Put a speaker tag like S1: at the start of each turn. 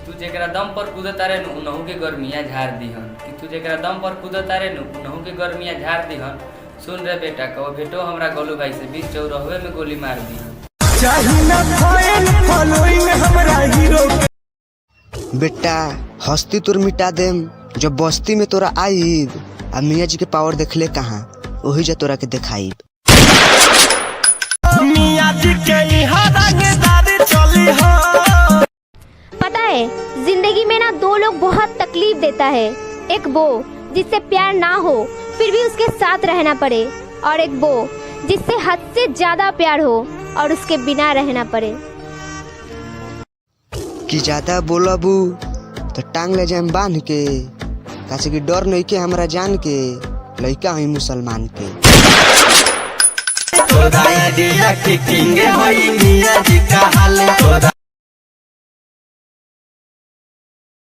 S1: तू जेकरा दम पर कूदता रे उनहु के गर्मिया झाड़ दीहन कि तू जेकरा दम पर कूदता रे उनहु के गर्मिया झाड़ दीहन। सुन रे बेटा, कहो भेटो हमरा गोलू भाई से 20 चौराहे में गोली मार दीहन।
S2: बेटा हस्ती तोर मिटा देम, जब बस्ती में तोरा आईब आ मियाँ जी के पावर देखले कहाँ, वही जा तोरा के दिखाईब।
S3: पता है जिंदगी में ना दो लोग बहुत तकलीफ देता है, एक वो जिससे प्यार ना हो फिर भी उसके साथ रहना पड़े, और एक वो जिससे हद से ज्यादा प्यार हो और उसके बिना रहना पड़े।
S2: कि ज्यादा बोलबू तो टांग ले जाए बांध के, कासे कि डर नहीं के हमरा जान के, लइका हई मुसलमान के।